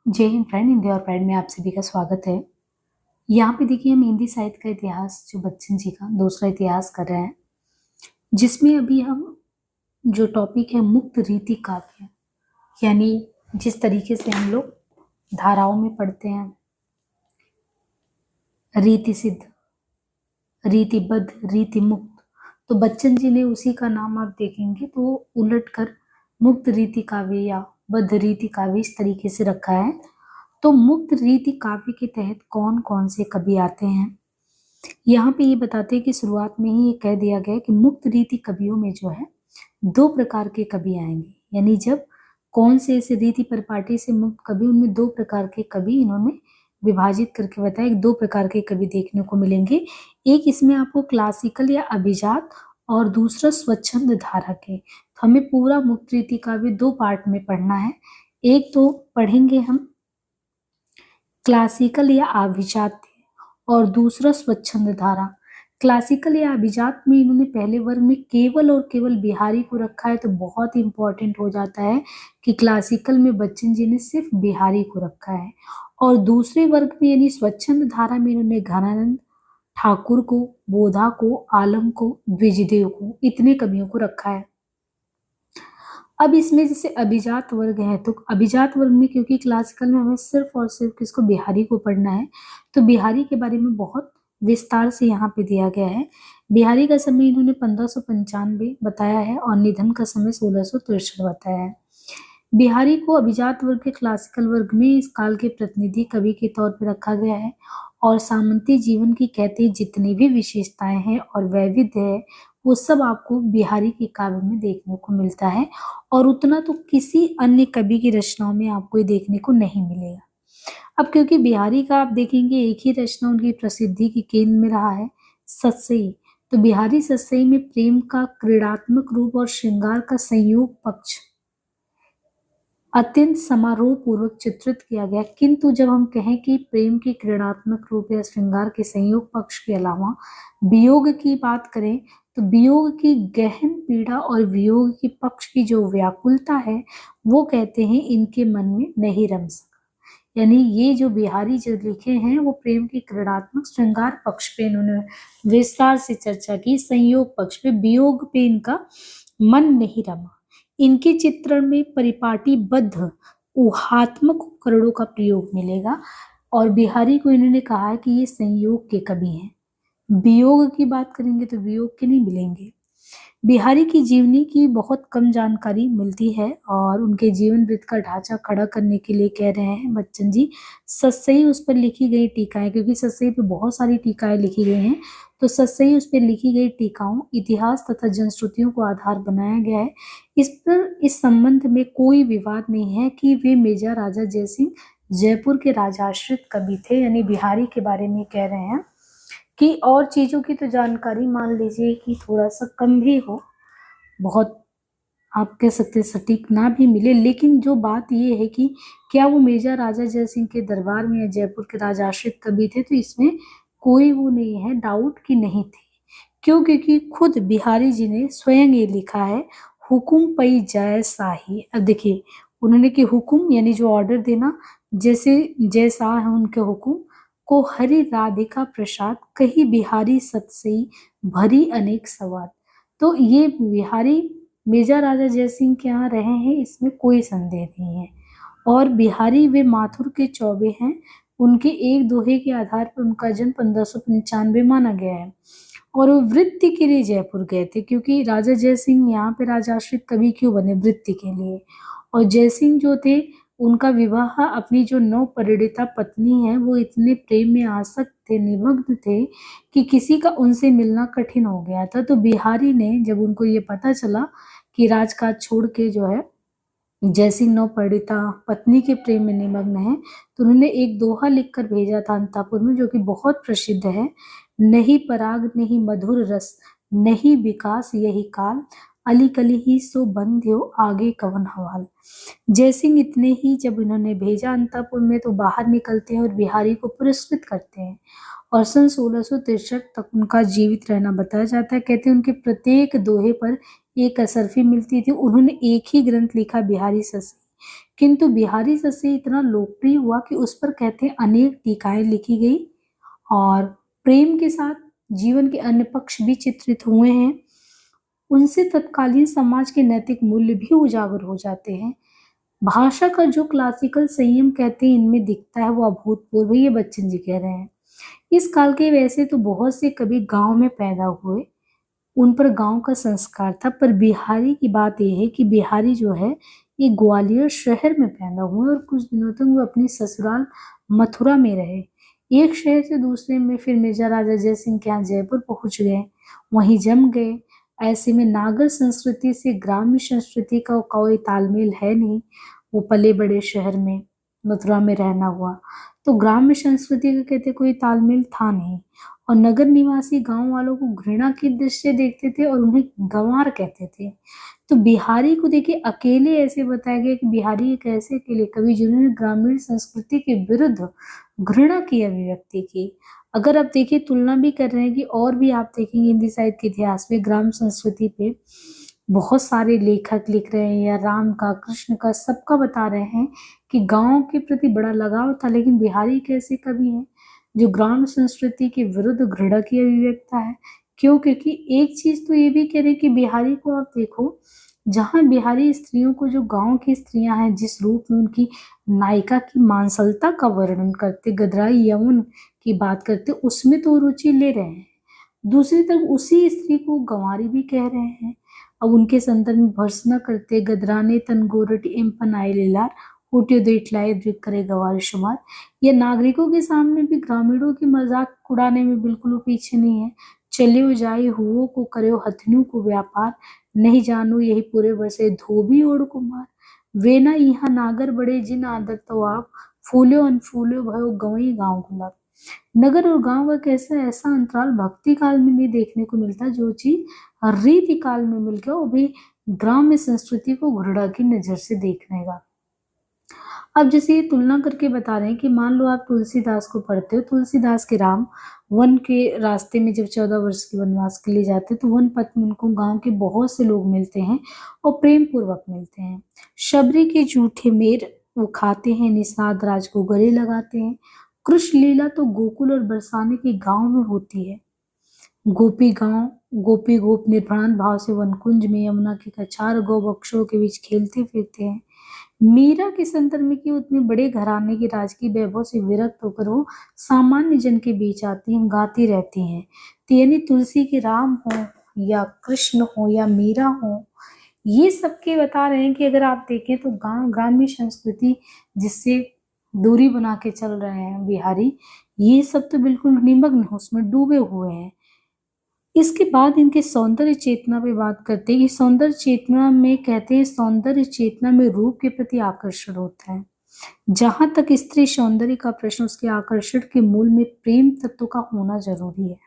जय हिंद फ्रेंड, हिंदी और प्राइड में आप सभी का स्वागत है। यहाँ पे देखिए हम हिंदी साहित्य का इतिहास जो बच्चन जी का दूसरा इतिहास कर रहे हैं, जिसमें अभी हम जो टॉपिक है मुक्त रीति काव्य, यानी जिस तरीके से हम लोग धाराओं में पढ़ते हैं रीति सिद्ध, रीतिबद्ध, रीति मुक्त, तो बच्चन जी ने उसी का नाम आप देखेंगे तो उलट कर मुक्त रीति काव्य या बद्ध रीति काव्य इस तरीके से रखा है। तो मुक्त रीति काव्य के तहत कौन कौन से कवि आते हैं, यहाँ पे ये बताते हैं कि शुरुआत में ही ये कह दिया गया है कि मुक्त रीति कवियों में जो है दो प्रकार के कवि आएंगे। यानी जब कौन से ऐसे रीति परिपाटी से मुक्त कवि, उनमें दो प्रकार के कवि इन्होंने विभाजित करके बताया, दो प्रकार के कवि देखने को मिलेंगे। एक इसमें आपको क्लासिकल या अभिजात और दूसरा स्वच्छंद धारा के। तो हमें पूरा मुक्त रीति काव्य दो पार्ट में पढ़ना है। एक तो पढ़ेंगे हम क्लासिकल या अभिजात और दूसरा स्वच्छंद धारा। क्लासिकल या अभिजात में इन्होंने पहले वर्ग में केवल और केवल बिहारी को रखा है, तो बहुत इंपॉर्टेंट हो जाता है कि क्लासिकल में बच्चन जी ने सिर्फ बिहारी को रखा है। और दूसरे वर्ग में यानी स्वच्छंद धारा में इन्होंने घनानंद, ठाकुर को, बोधा को, आलम को, द्विजदेव को, इतने कवियों को रखा है। अब इसमें जैसे अभिजात वर्ग है, तो अभिजात वर्ग में क्योंकि क्लासिकल में हमें सिर्फ और सिर्फ किसको, बिहारी को पढ़ना है, तो बिहारी के बारे में बहुत विस्तार से यहाँ पे दिया गया है। बिहारी का समय इन्होंने 1595 बताया है और निधन का समय 1663 बताया है। बिहारी को अभिजात वर्ग के क्लासिकल वर्ग में इस काल के प्रतिनिधि कवि के तौर पर रखा गया है और सामंती जीवन की कहते जितनी भी विशेषताएं हैं और वैविध्य है वो सब आपको बिहारी के काव्य में देखने को मिलता है, और उतना तो किसी अन्य कवि की रचनाओं में आपको ये देखने को नहीं मिलेगा। अब क्योंकि बिहारी का आप देखेंगे एक ही रचना उनकी प्रसिद्धि के केंद्र में रहा है, सतसई। तो बिहारी सतसई में प्रेम का क्रीड़ात्मक रूप और श्रृंगार का संयोग पक्ष अत्यंत समारोह पूर्वक चित्रित किया गया। किंतु जब हम कहें कि प्रेम के क्रीड़ात्मक रूप या श्रृंगार के संयोग पक्ष के अलावा वियोग की बात करें, तो वियोग की गहन पीड़ा और वियोग के पक्ष की जो व्याकुलता है वो कहते हैं इनके मन में नहीं रम सका। यानी ये जो बिहारी जो लिखे हैं वो प्रेम के क्रीड़ात्मक श्रृंगार पक्ष पे इन्होंने विस्तार से चर्चा की, संयोग पक्ष पे, वियोग पे इनका मन नहीं रमा। इनके चित्रण में परिपाटीबद्ध ऊहात्मक उपकरणों का प्रयोग मिलेगा और बिहारी को इन्होंने कहा है कि ये संयोग के कवि हैं। वियोग की बात करेंगे तो वियोग के नहीं मिलेंगे। बिहारी की जीवनी की बहुत कम जानकारी मिलती है और उनके जीवन वृत्त का ढांचा खड़ा करने के लिए कह रहे हैं बच्चन जी सतसई उस पर लिखी गई टीकाएं, क्योंकि सतसई पे बहुत सारी टीकाएं लिखी गई हैं, तो सतसई उस पर लिखी गई टीकाओं, इतिहास तथा जनश्रुतियों को आधार बनाया गया है। इस पर इस संबंध में कोई विवाद नहीं है कि वे मेजा राजा जयसिंह जयपुर के राजाश्रित कवि थे। यानी बिहारी के बारे में कह रहे हैं कि और चीजों की तो जानकारी मान लीजिए कि थोड़ा सा कम भी हो, बहुत आप कह सकते सटीक ना भी मिले, लेकिन जो बात ये है कि क्या वो मेजा राजा जयसिंह के दरबार में या जयपुर के राजाश्रित कवि थे, तो इसमें कोई वो नहीं है डाउट कि नहीं थे। क्यों? क्योंकि खुद बिहारी जी ने स्वयं ये लिखा है, हुकुम पई जय शाही। अब देखिए उन्होंने कि हुकुम यानी जो ऑर्डर देना, जैसे जैसा है उनके हुकुम को हरि राधिका प्रसाद कही बिहारी सतसई भरी अनेक सवाद। तो ये बिहारी मेजा राजा जयसिंह के यहाँ रहे हैं, इसमें कोई संदेह नहीं है। और बिहारी वे माथुर के चौबे हैं, उनके एक दोहे के आधार पर उनका जन्म 1595 माना गया है और वो वृत्ति के लिए जयपुर गए थे, क्योंकि राजा जयसिंह यहाँ पे राजाश्रित कवि क्यों बने, वृत्ति के लिए। और जयसिंह जो थे उनका विवाह अपनी जो नव परिणीता पत्नी है वो इतने प्रेम में आसक्त थे, निमग्न थे कि किसी का उनसे मिलना कठिन हो गया था। तो बिहारी ने जब उनको ये पता चला कि राजकाज छोड़ के जो है जयसिंह नव परिणीता पत्नी के प्रेम में निमग्न है, तो उन्होंने एक दोहा लिखकर भेजा था अंतापुर में, जो कि बहुत प्रसिद्ध है। नहीं पराग नहीं मधुर रस, नहीं विकास यही काल, अली कली ही सो बंध्यो आगे कवन हवाल। जयसिंह इतने ही जब इन्होंने भेजा अंतापुर में तो बाहर निकलते हैं और बिहारी को पुरस्कृत करते हैं और सन 1663 तक उनका जीवित रहना बताया जाता है। कहते हैं उनके प्रत्येक दोहे पर एक असरफी मिलती थी। उन्होंने एक ही ग्रंथ लिखा बिहारी सतसई, किंतु बिहारी सस्से इतना लोकप्रिय हुआ कि उस पर कहते हैं अनेक टीकाएं लिखी गई और प्रेम के साथ जीवन के अन्य पक्ष भी चित्रित हुए हैं। उनसे तत्कालीन समाज के नैतिक मूल्य भी उजागर हो जाते हैं। भाषा का जो क्लासिकल संयम कहते हैं इनमें दिखता है वो अभूतपूर्व है, ये बच्चन जी कह रहे हैं। इस काल के वैसे तो बहुत से कवि गांव में पैदा हुए, उन पर गांव का संस्कार था, पर बिहारी की बात यह है कि बिहारी जो है ये ग्वालियर शहर में पैदा हुए और कुछ दिनों तक वो अपनी ससुराल मथुरा में रहे। एक शहर से दूसरे में फिर मिर्जा राजा जय सिंह के यहाँ जयपुर पहुंच गए, वहीं जम गए। ऐसे में नागर संस्कृति से ग्राम्य संस्कृति का कोई तालमेल है नहीं। वो पले बड़े शहर में मथुरा में रहना हुआ, तो ग्राम्य संस्कृति का कहते कोई तालमेल था नहीं। और नगर निवासी गांव वालों को घृणा की दृष्टि से देखते थे और उन्हें गंवार कहते थे। तो बिहारी को देखिए अकेले ऐसे बताया गया कि बिहारी एक ऐसे अकेले कवि जिन्होंने ग्रामीण संस्कृति के विरुद्ध घृणा की अभिव्यक्ति की। अगर आप देखिए तुलना भी कर रहे हैं कि और भी आप देखेंगे हिंदी साहित्य के इतिहास में ग्राम संस्कृति पे बहुत सारे लेखक लिख रहे हैं, या राम का, कृष्ण का, सबका बता रहे हैं कि गांव के प्रति बड़ा लगाव था। लेकिन बिहारी कैसे कवि हैं जो ग्राम संस्कृति के विरुद्ध घृणा की अभिव्यक्ता है। क्यों? क्योंकि एक चीज तो ये भी कह रहे कि बिहारी को आप देखो, जहां बिहारी स्त्रियों को, जो गांव की स्त्रियां हैं, जिस रूप में उनकी नायिका की मांसलता का वर्णन करते, गदराई यौवन की बात करते, उसमें तो रुचि ले रहे हैं। दूसरी तरफ उसी स्त्री को गंवारी भी कह रहे हैं। अब उनके संदर्भ में भर्त्सना करते, गदराने तन गोरटी एम पनाए लेलार होटियो देटलाए द्रिक करे गवार शुमार। ये नागरिकों के सामने भी ग्रामीणों की मजाक उड़ाने में बिल्कुल वो पीछे नहीं है। चलियो जाए हुओ को करो हथनियों को व्यापार, नहीं जानो यही पूरे बसे धोबी ओढ़ कुमार। वे ना यहाँ नागर बड़े जिन आदर तो आप, फूलो अनफूलो भयो गवई गाँव गुलाब। नगर और गांव का कैसा ऐसा अंतराल भक्ति काल में नहीं देखने को मिलता, जो चीज रीति काल में मिल गया, वो भी ग्राम्य संस्कृति को घृणा की नजर से देखने का। अब जैसे ये तुलना करके बता रहे हैं कि मान लो आप तुलसीदास को पढ़ते हो, तुलसीदास के राम वन के रास्ते में जब 14 वर्ष के वनवास के लिए जाते हैं, तो वन पथ में उनको गांव के बहुत से लोग मिलते हैं और प्रेम पूर्वक मिलते हैं। शबरी के जूठे मेर वो खाते हैं, निषाद राज को गले लगाते हैं। कृष्ण लीला तो गोकुल और बरसाने के गांव में होती है। गोपी गांव, गोपी गोप निर्भ्रांत भाव से वनकुंज में यमुना के कछार गौ बक्षों के बीच खेलते फिरते हैं। मीरा के संदर्भ में कि उतने बड़े घराने के राजकीय वैभव से विरक्त होकर वो सामान्य जन के बीच आती हैं, गाती रहती हैं। तो यानी तुलसी के राम हो या कृष्ण हो या मीरा हो, ये सबके बता रहे हैं कि अगर आप देखें तो गांव ग्रामीण संस्कृति जिससे दूरी बना के चल रहे हैं बिहारी, ये सब तो बिल्कुल निमग्न हो, उसमें डूबे हुए हैं। इसके बाद इनके सौंदर्य चेतना पे बात करते हैं कि सौंदर्य चेतना में कहते हैं सौंदर्य चेतना में रूप के प्रति आकर्षण होता है। जहां तक स्त्री सौंदर्य का प्रश्न, उसके आकर्षण के मूल में प्रेम तत्व का होना जरूरी है।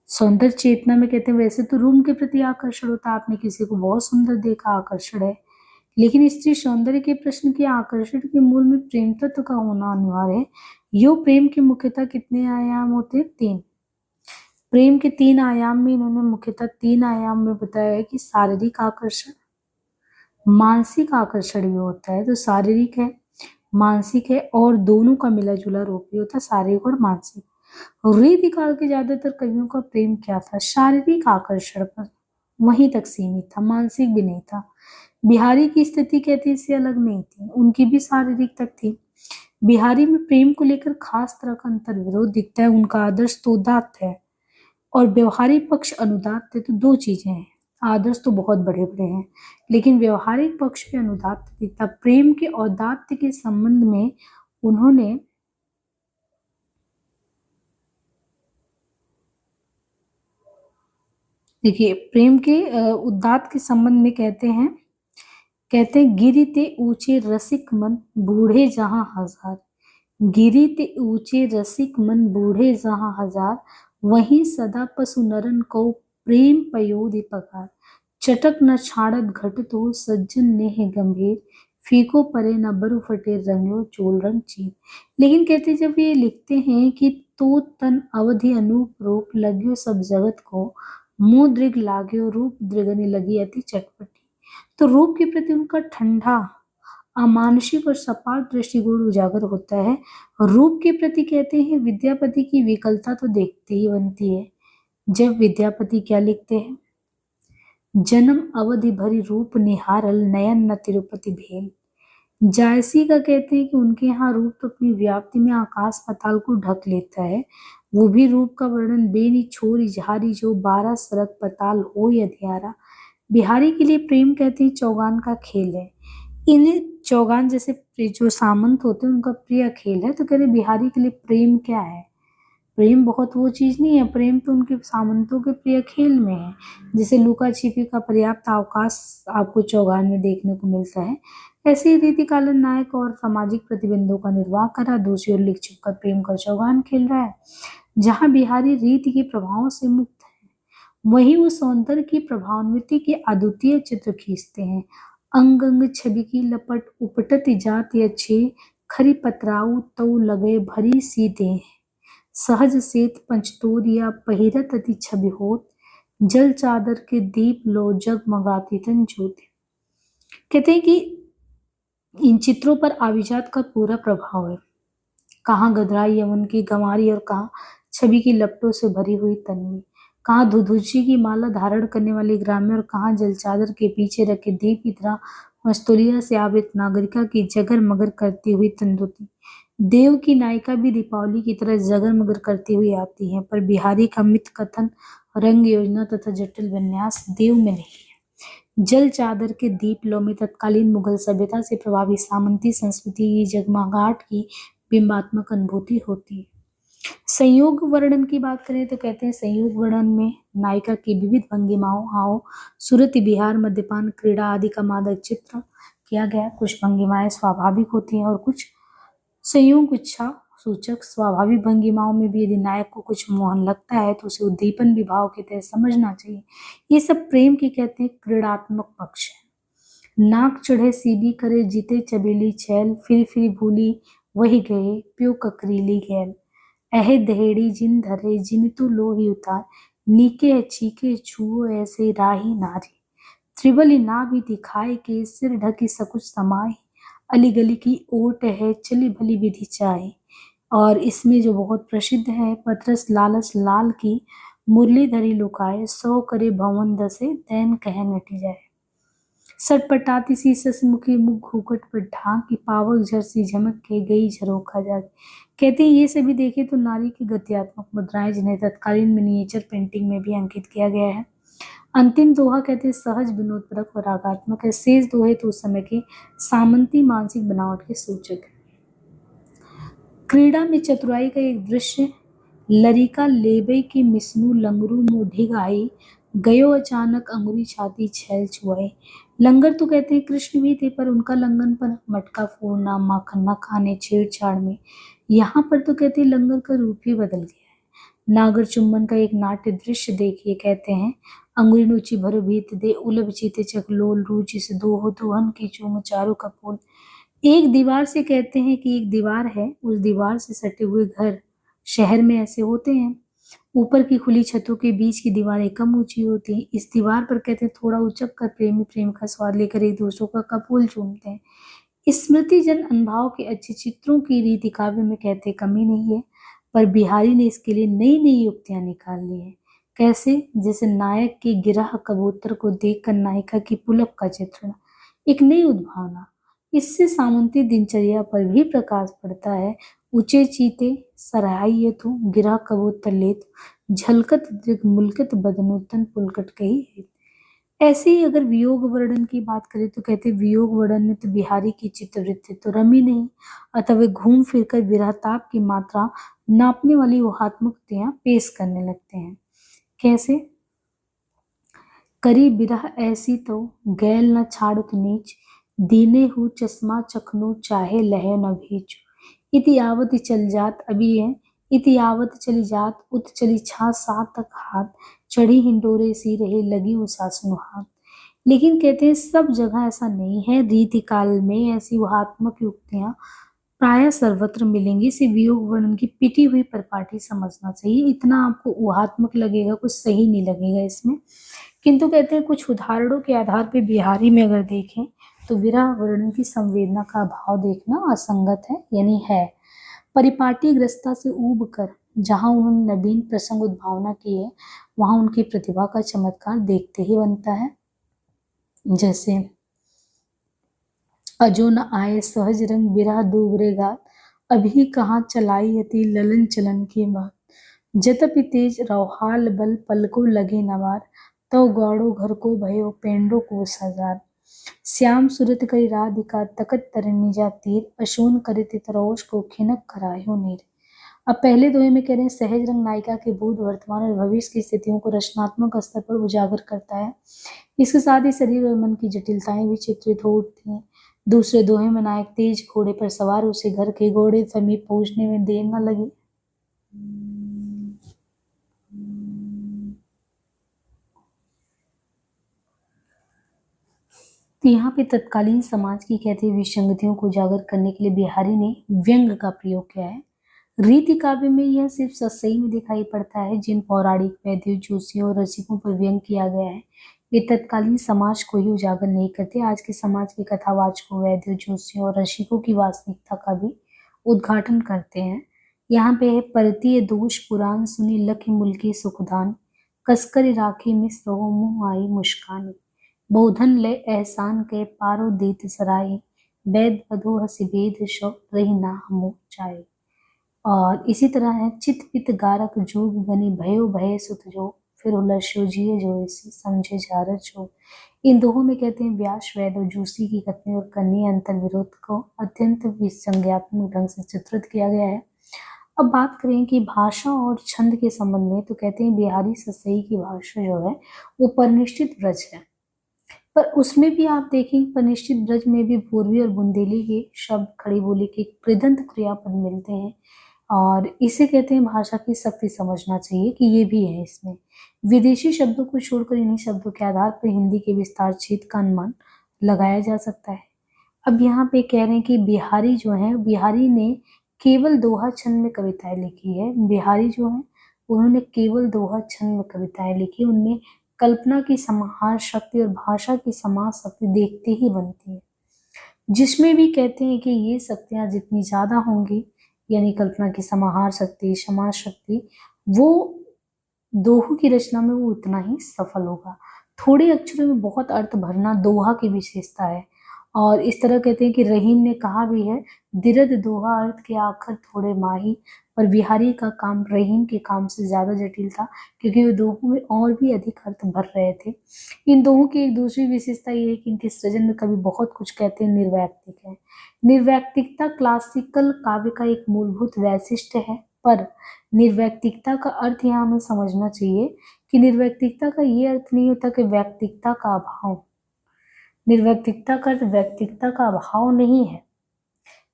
सौंदर्य चेतना में कहते हैं वैसे तो रूप के प्रति आकर्षण होता है, आपने किसी को बहुत सुंदर देखा, आकर्षण है, लेकिन स्त्री सौंदर्य के प्रश्न के आकर्षण के मूल में प्रेम तत्व का होना अनिवार्य है। यो प्रेम के मुख्यतः कितने आयाम होते हैं? 3। प्रेम के 3 आयाम में इन्होंने मुख्यतः 3 आयाम में बताया है कि शारीरिक आकर्षण, मानसिक आकर्षण भी होता है। तो शारीरिक है, मानसिक है, और दोनों का मिला जुला रूप भी होता है, शारीरिक और मानसिक। रीति काल के ज्यादातर कवियों का प्रेम क्या था? शारीरिक आकर्षण पर वहीं तक सीमित था, मानसिक भी नहीं था। बिहारी की स्थिति कहती इससे अलग नहीं थी, उनकी भी शारीरिक तक थी। बिहारी में प्रेम को लेकर खास तरह का अंतर विरोध दिखता है। उनका आदर्श तो उदात्त है और व्यवहारिक पक्ष अनुदात्त है। तो दो चीजें हैं, आदर्श तो बहुत बड़े बड़े हैं लेकिन व्यवहारिक पक्ष पे अनुदात्त दिखता। प्रेम के औदात्य के संबंध में उन्होंने देखिए प्रेम के उदात्त के संबंध में कहते हैं गिरी ते ऊंचे रसिक मन बूढ़े जहां हजार। गिरी ते ऊंचे रसिक मन बूढ़े जहां हजार, वहीं सदा पशु नरन को प्रेम पयोधि पकार। चटक न छाड़त घट तो सज्जन नेह गंभीर, फीको परे न बरु फटे रंगो चोल रंग चीर। लेकिन कहते जब ये लिखते हैं कि तो तन अवधि अनूप रूप लग्यो सब जगत को, मुंह दृग लाग्यो रूप दृगने लगी अति चटपटी। तो रूप के प्रति उनका ठंडा अमानसिक और सपाट दृष्टिकोण उजागर होता है। रूप के प्रति कहते हैं विद्यापति की विकलता तो देखते ही बनती है। जब विद्यापति क्या लिखते हैं, जन्म अवधि भरी रूप निहारल नयन न तिरुपति भेल। जायसी का कहते हैं कि उनके यहाँ रूप तो अपनी व्याप्ति में आकाश पाताल को ढक लेता है। वो भी रूप का वर्णन बेनी छोरी झारी जो 12 सरक पताल हो अंधियारा। बिहारी के लिए प्रेम कहते हैं चौगान का खेल है। इन चौगान जैसे जो सामंत होते हैं उनका प्रिय खेल है, तो कहते हैं बिहारी के लिए प्रेम क्या है। प्रेम बहुत वो चीज नहीं है, प्रेम तो उनके सामंतों के प्रिय खेल में है। जैसे लुका छिपी का पर्याप्त अवकाश आपको चौगान में देखने को मिलता है, ऐसे ही रीतिकालन नायक और सामाजिक प्रतिबंधों का निर्वाह करा, दूसरी ओर लिख छुपकर प्रेम का चौगान खेल रहा है। जहाँ बिहारी रीति के प्रभावों से मुक्त है, वहीं वो सौंदर्य की प्रभावान्विति के अद्वितीय चित्र खींचते हैं। अंग अंग छवि की लपट उपटत जात अच्छे, खरी पतराऊ तऊ लगे भरी सी देह। सहज सेत पंचतोरिया पहिरत अति छवि होत, जल चादर के दीप लो जगमगाती तन ज्योति। कहते हैं कि इन चित्रों पर अभिजात का पूरा प्रभाव है। कहाँ गदराई यवन की गंवारी और कहाँ छवि की लपटों से भरी हुई तन्वी, कहाँ धुधुची की माला धारण करने वाली ग्राम्य और कहाँ जल चादर के पीछे रखे दीप की तरह मस्तूलिया से आवृत नागरिका की जगर मगर करती हुई तंदुती। देव की नायिका भी दीपावली की तरह जगर मगर करती हुई आती है, पर बिहारी का मित कथन, रंग योजना तथा जटिल विन्यास देव में नहीं है। जल चादर के दीप लो में तत्कालीन मुगल सभ्यता से प्रभावित सामंती संस्कृति की जगमगाहट की बिंबात्मक अनुभूति होती है। संयोग वर्णन की बात करें तो कहते हैं संयोग वर्णन में नायिका की विविध भंगिमाओं, हाव, सूरत, बिहार, मद्यपान, क्रीड़ा आदि का मादक चित्र किया गया। कुछ भंगिमाएं स्वाभाविक होती हैं और कुछ संयोग इच्छा सूचक। स्वाभाविक भंगिमाओं में भी यदि नायक को कुछ मोहन लगता है तो उसे उद्दीपन विभाव के तहत समझना चाहिए। ये सब प्रेम की कहते हैं क्रीड़ात्मक पक्ष है। नाक चढ़े सीबी करे जीते चबेली छैल, फिर फिर भूली वही गए प्यो ककरीली गैल। अहे दहेड़ी जिन धरे जिन तू लोही उतार, नीके चीके छुओ ऐसे राही नारी। त्रिबली ना भी दिखाए के सिर ढकी सकुच समाए, अली गली की ओट है चली भली विधि चाहे। और इसमें जो बहुत प्रसिद्ध है, पत्रस लालच लाल की मुरलीधरी लुकाए, सौ करे भवन दसे दैन कह नटी जाए। सटपटाती सी ससमुखी मुख घूकट पर ढाक की पावक झरसी झमक के गई झरोखा जाके। कहते हैं ये सभी देखे तो नारी की गत्यात्मक मुद्राएं जिन्हें तत्कालीन मिनिएचर पेंटिंग में भी अंकित किया गया है। अंतिम दोहा कहते हैं सहज विनोदपरक और रागात्मक है। शेष दोहे तो उस समय के सामंती मानसिक बनावट के सूचक है। क्रीड़ा में चतुराई का एक दृश्य, लरिका लेबे की मिसनू लंगरू मुढ़िग आई, गयो अचानक अंगुरी छाती छैल छुआए। लंगर तो कहते हैं कृष्ण भी थे, पर उनका लंगन पर मटका फोड़ना, माखन न खाने, छेड़छाड़ में। यहाँ पर तो कहते हैं लंगर का रूप ही बदल गया है। नागर चुम्बन का एक नाट्य दृश्य देखिए, कहते हैं अंगुरी नुची भर भीत दे उलब चीते चकलोल, रूचि से दोहो दुहन की चूम चारू कपोल। एक दीवार से कहते हैं कि एक दीवार है, उस दीवार से सटे हुए घर शहर में ऐसे होते हैं। ऊपर की खुली छतों के बीच की दीवारें कम ऊंची होती हैं। इस दीवार पर कहते हैं थोड़ा उचक कर प्रेमी प्रेम का स्वाद लेकर एक दूसरों का कपोल चूमते हैं। स्मृति जन अनुभाव के अच्छे चित्रों की रीति काव्य में कहते कमी नहीं है, पर बिहारी ने इसके लिए नई नई युक्तियां निकाल ली है। कैसे? जैसे नायक की गिरह कबूतर को देखकर नायिका की पुलक का चित्रण, एक नई उद्भावना। इससे सामंती दिनचर्या पर भी प्रकाश पड़ता है। ऊंचे चीते सराहिए तो गिरह कबूतर ले तो, झलकत दृग मुलकत बदनूतन पुलकट कही है। ऐसे ही अगर वियोग वर्णन की बात करें तो कहते वियोग वर्णन में तो बिहारी की चित्तवृत्ति तो रमी नहीं, अतः वे घूम फिर कर विरहताप की मात्रा नापने वाली ऊहात्मकताएं पेश करने लगते हैं। कैसे? करी बिरह ऐसी तो गैल न छाड़त नीच, दीने हूँ चश्मा चखनू चाहे लहे न भीच। इति आवत चल जात, अभी है इति आवत चली जात, उत चली छा सात तक हाथ, चढ़ी हिंडोरे सी रही लगी उसासनु हाथ। लेकिन कहते हैं सब जगह ऐसा नहीं है। रीति काल में ऐसी ऊहात्मक युक्तियां प्राय सर्वत्र मिलेंगी। इसे वियोग वर्णन की पिटी हुई परिपाटी समझना चाहिए। इतना आपको ऊहात्मक लगेगा, कुछ सही नहीं लगेगा इसमें। किंतु कहते हैं कुछ उदाहरणों के आधार पर बिहारी में अगर देखें तो विरह वर्णन की संवेदना का भाव देखना असंगत है, यानी है। परिपाटी ग्रस्ता से ऊब कर जहां उन्होंने नवीन प्रसंग उद्भावना की है, वहां उनकी प्रतिभा का चमत्कार देखते ही बनता है। जैसे अजो न आए सहज रंग बिरह दूबरे गात, अभी कहाँ चलाई यति ललन चलन की बात। जतपि तेज रौहाल बल पलको लगे नवार, तो गौड़ो घर को भयो पेंडो को सजार। श्याम सुरत कई राधिका तकत तरनी जा तीर, अशोन करित तरोष को खिनक करायो नीर। अब पहले दोहे में कह रहे हैं सहज रंग नायिका के भूत वर्तमान और भविष्य की स्थितियों को रचनात्मक स्तर पर उजागर करता है। इसके साथ ही शरीर और मन की जटिलताएं भी चित्रित हो उठती हैं। दूसरे दोहे में नायक तेज घोड़े पर सवार उसे घर के घोड़े समीप पहुंचने में देर न लगी। तो यहाँ पे तत्कालीन समाज की कहते हैं विसंगतियों को उजागर करने के लिए बिहारी ने व्यंग का प्रयोग किया है। रीति काव्य में यह सिर्फ सस्सई में दिखाई पड़ता है। जिन पौराणिक वैद्यों जोशियों और रसिकों पर व्यंग किया गया है, वे तत्कालीन समाज को ही उजागर नहीं करते, आज के समाज के कथावाचकों वैद्यों जोशियों और रसिकों की वास्तविकता का भी उद्घाटन करते हैं। यहाँ पे है परतीय दोष पुराण सुनी लखि मुल्की सुखदान, कसकर राखी मिस रहो मुँह आई मुस्कान। बोधन ले एहसान के पारो दीत सराय, वैद वधु हसी भेद शो रही ना हमो चाहे। और इसी तरह है चित पित गारक जोग बनी भयो भय सुत जो, फिर उलस्यो जिये जो इसी समझे जारत जो। इन दोहों में कहते हैं व्यास वैद और जूसी की कथनी और कन्या अंतर विरोध को अत्यंत विसंज्ञात्मक ढंग से चित्रित किया गया है। अब बात करें कि भाषा और छंद के संबंध में, तो कहते हैं बिहारी ससई की भाषा जो है वो परिनिष्ठित ब्रज है, पर उसमें भी आप देखेंगे परिनिष्ठित ब्रज में भी पूर्वी और बुंदेली के शब्द खड़ी बोली के कृदंत क्रियापद मिलते हैं, और इसे कहते हैं भाषा की शक्ति। समझना चाहिए कि ये भी है इसमें। विदेशी शब्दों को छोड़कर इन्हीं शब्दों के आधार पर हिंदी के विस्तार क्षेत्र का अनुमान लगाया जा सकता है। अब यहाँ पे कह रहे हैं कि बिहारी जो है, बिहारी ने केवल दोहा छंद में कविताएं लिखी है। बिहारी जो है उन्होंने केवल दोहा छंद में कविताएं लिखी। उनमें कल्पना की समाहार शक्ति और भाषा की समाज शक्ति देखते ही बनती है, जिसमें भी कहते हैं कि ये शक्तियां जितनी ज्यादा होंगी, यानी कल्पना की समाहार शक्ति समाज शक्ति, वो दोहों की रचना में वो उतना ही सफल होगा। थोड़े अक्षरों में बहुत अर्थ भरना दोहा की विशेषता है। और इस तरह कहते हैं कि रहीम ने कहा भी है, दिरद दोहा अर्थ के आखिर थोड़े माही, पर बिहारी का काम रहीम के काम से ज्यादा जटिल था, क्योंकि वो दोहों में और भी अधिक अर्थ भर रहे थे। इन दोहों की एक दूसरी विशेषता ये है कि इनके सृजन में कवि बहुत कुछ कहते हैं निर्वैक्तिक है। निर्वैक्तिकता क्लासिकल काव्य का एक मूलभूत वैशिष्ट्य है, पर निर्वैक्तिकता का अर्थ यहाँ हमें समझना चाहिए कि निर्वैक्तिकता का ये अर्थ नहीं होता कि वैयक्तिकता का अभाव। निर्वैक्तिकता का अर्थ व्यक्तिकता का अभाव नहीं है।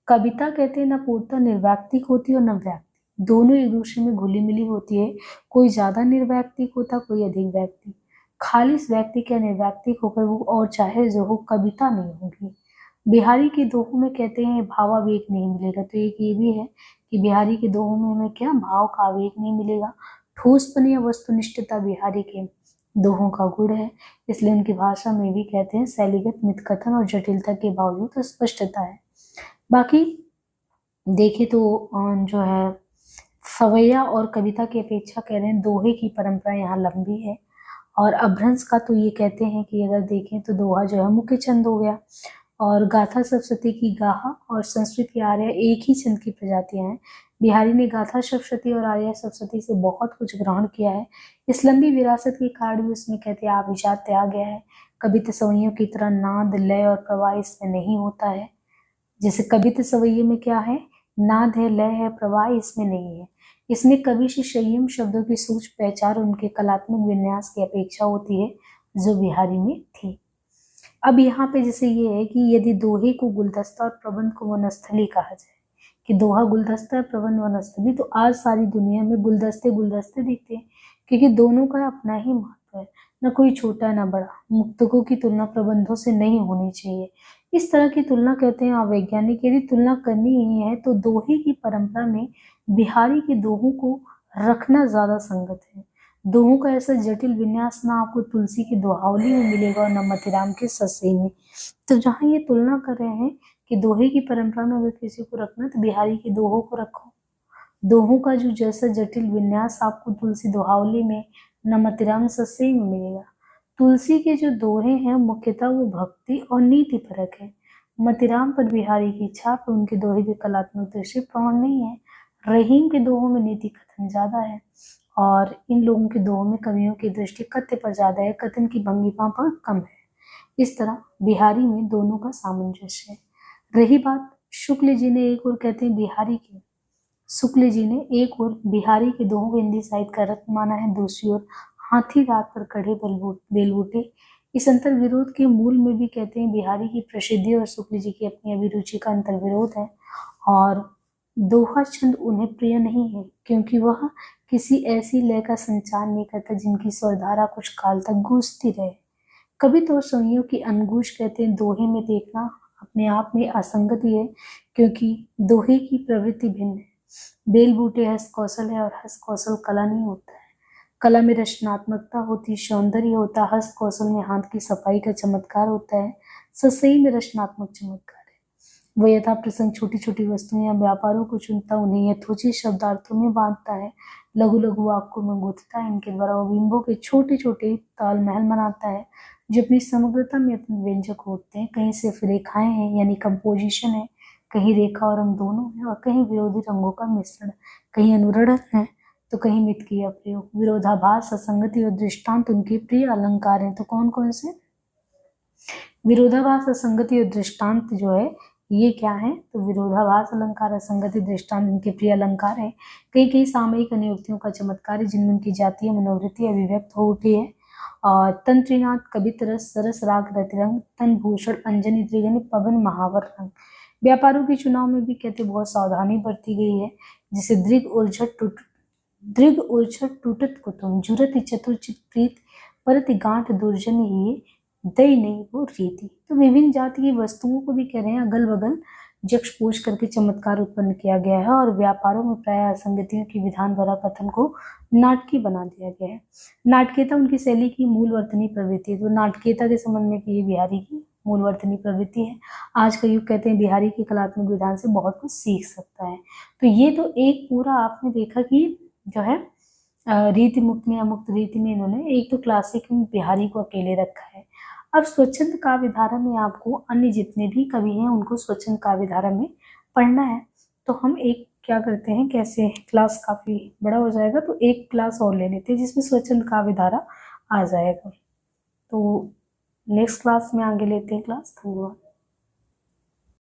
कविता कहते हैं न पूर्णतः निर्वैक्तिक होती है और न व्यक्ति, दोनों एक दूसरे में घुली मिली होती है। कोई ज्यादा निर्वैक्तिक होता, कोई अधिक व्यक्ति। खालिस व्यक्तिक या निर्वैक्तिक होकर वो और चाहे जो हो कविता नहीं होगी। बिहारी के दोहों में कहते हैं भावावेग नहीं मिलेगा, तो एक ये भी है कि बिहारी के दोहों में हमें क्या भाव का आवेग नहीं मिलेगा। ठोसपन या वस्तुनिष्ठता बिहारी के दोहों का गुण है, इसलिए उनकी भाषा में भी कहते हैं शैलीगत मितकथन और जटिलता के बावजूद स्पष्टता है। बाकी देखे तो जो है सवैया और कविता की अपेक्षा कह रहे हैं दोहे की परंपरा यहाँ लंबी है। और अभ्रंश का तो ये कहते हैं कि अगर देखें तो दोहा जो है मुख्य छंद हो गया, और गाथा सप्तशती की गाहा और संस्कृत की आर्या एक ही छंद की प्रजातियां हैं। बिहारी ने गाथा सप्तशती और आर्या सप्तशती से बहुत कुछ ग्रहण किया है। इस लंबी विरासत के कारण भी उसमें कहते हैं आभिजात्य आ गया है। कविता सवैयों की तरह नाद लय और प्रवाह इसमें नहीं होता है। जैसे कविता सवैये में क्या है, नाद है, लय है, प्रवाह इसमें नहीं है। इसमें कवि से संयम शब्दों की सूझ पहचान उनके कलात्मक विन्यास की अपेक्षा होती है, जो बिहारी में थी। अब यहाँ पे जैसे ये है कि यदि दोहे को गुलदस्ता और प्रबंध को वनस्थली कहा जाए, कि दोहा गुलदस्ता है प्रबंध वनस्थली, तो आज सारी दुनिया में गुलदस्ते गुलदस्ते दिखते हैं, क्योंकि दोनों का अपना ही महत्व है। न कोई छोटा न बड़ा। मुक्तकों की तुलना प्रबंधों से नहीं होनी चाहिए। इस तरह की तुलना कहते हैं अवैज्ञानिक। यदि तुलना करनी ही है तो दोहे की परंपरा में बिहारी के दोहों को रखना ज्यादा संगत है। दोहों का ऐसा जटिल विन्यास ना आपको तुलसी की दोहावली में मिलेगा और न मतीराम के सस्से में। तो जहाँ ये तुलना कर रहे हैं कि दोहे की परंपरा में अगर किसी को रखना तो बिहारी के दोहों को रखो। दोहों का जो जैसा जटिल विन्यास आपको तुलसी दोहावली में न मतीराम सस्से में मिलेगा। तुलसी के जो दोहे हैं मुख्यतः वो भक्ति और नीति परक है। मतीराम पर बिहारी की छाप उनके दोहे भी कलात्मक दृष्टि प्रौढ़ नहीं है। रहीम के दोहों में नीति कथन ज्यादा है और इन लोगों के दोहों में कवियों की दृष्टि कथ्य पर ज्यादा है, कथन की भंगिमा पर कम है। इस तरह बिहारी में दोनों का सामंजस्य है। रही बात शुक्ल जी ने एक और कहते हैं बिहारी के शुक्ल जी ने एक और बिहारी के दोहों को हिंदी साहित्य का रत्न माना है, दूसरी ओर हाथी रात पर कढ़े बेलबूटे। इस अंतर विरोध के मूल में भी कहते हैं बिहारी की प्रसिद्धि और शुक्ल जी की अपनी अभिरुचि का अंतर विरोध है और दोहा छंद उन्हें प्रिय नहीं है क्योंकि वह किसी ऐसी लय का संचार नहीं करता जिनकी स्वरधारा कुछ काल तक गूंजती रहे। कवि तो संयोग की अनगूंज कहते हैं दोहे में देखना अपने आप में असंगति है क्योंकि दोहे की प्रवृत्ति भिन्न है। बेल बूटे हस्त कौशल है और हस्त कौशल कला नहीं होता है। कला में रचनात्मकता होती, सौंदर्य होता, हस्त कौशल में हाथ की सफाई का चमत्कार होता है, ससई में रचनात्मक चमत्कार है। वह यथा प्रसंग छोटी छोटी वस्तुएं या व्यापारों को चुनता, उन्हें यथोचित शब्दार्थों में बांटता है, लघु लघु वाक्यों में गूंथता है, इनके द्वारा वह बिंबों के छोटे छोटे ताल महल बनाता है जो अपनी समग्रता में अपने व्यंजक होते हैं। कहीं सिर्फ रेखाएं हैं यानी कंपोजिशन है, कहीं रेखा और रंग दोनों है और कहीं विरोधी रंगों का मिश्रण, कहीं अनुरण है तो कहीं मित किया प्रयोग। विरोधाभास, असंगति और दृष्टांत उनके प्रिय अलंकार हैं। तो कौन कौन से? विरोधाभास, असंगति और दृष्टांत जो है ये क्या है? तो विरोधाभास अलंकार, असंगति, दृष्टांत इनके प्रिय अलंकार है। कई कई सामयिक अनुक्तियों का चमत्कार है जिनमें उनकी जातीय मनोवृत्ति अभिव्यक्त हो उठी है। और तंत्रीनाथ, कवित रस, सरस राग रतिरंग, तन भूषण, अंजनी त्रिगणी, पवन महावर रंग। व्यापारों के चुनाव में भी कहते बहुत सावधानी बरती गई है, जिसे दृग उर्झट टूटत कुतुम, जुरति चतुर्चित प्रीत, परति गांठ दुर्जन ये, दई नहीं वो रीति। तो विभिन्न जाति की वस्तुओं को भी कह रहे हैं अगल बगल जक्षपोष करके चमत्कार उत्पन्न किया गया है और व्यापारों में प्राय असंगतियों की विधान भरा कथन को नाटकीय बना दिया गया है। नाटकीयता उनकी शैली की मूल वर्तनी प्रवृत्ति है। तो नाटकीयता के संबंध में ये बिहारी की मूल वर्तनी प्रवृत्ति है। आज का युग कहते हैं बिहारी की कलात्मक विधान से बहुत कुछ सीख सकता है। तो ये तो एक पूरा आपने देखा कि जो है रीति मुक्त में अमुक्त रीति में इन्होंने एक तो क्लासिक में बिहारी को अकेले रखा है। अब स्वच्छंद काव्यधारा में आपको अन्य जितने भी कवि हैं उनको स्वच्छंद काव्यधारा में पढ़ना है। तो हम एक क्या करते हैं, कैसे क्लास काफी बड़ा हो जाएगा तो एक क्लास और ले लेते हैं जिसमें स्वच्छंद काव्यधारा आ जाएगा। तो नेक्स्ट क्लास में आगे लेते हैं क्लास। धन्यवाद।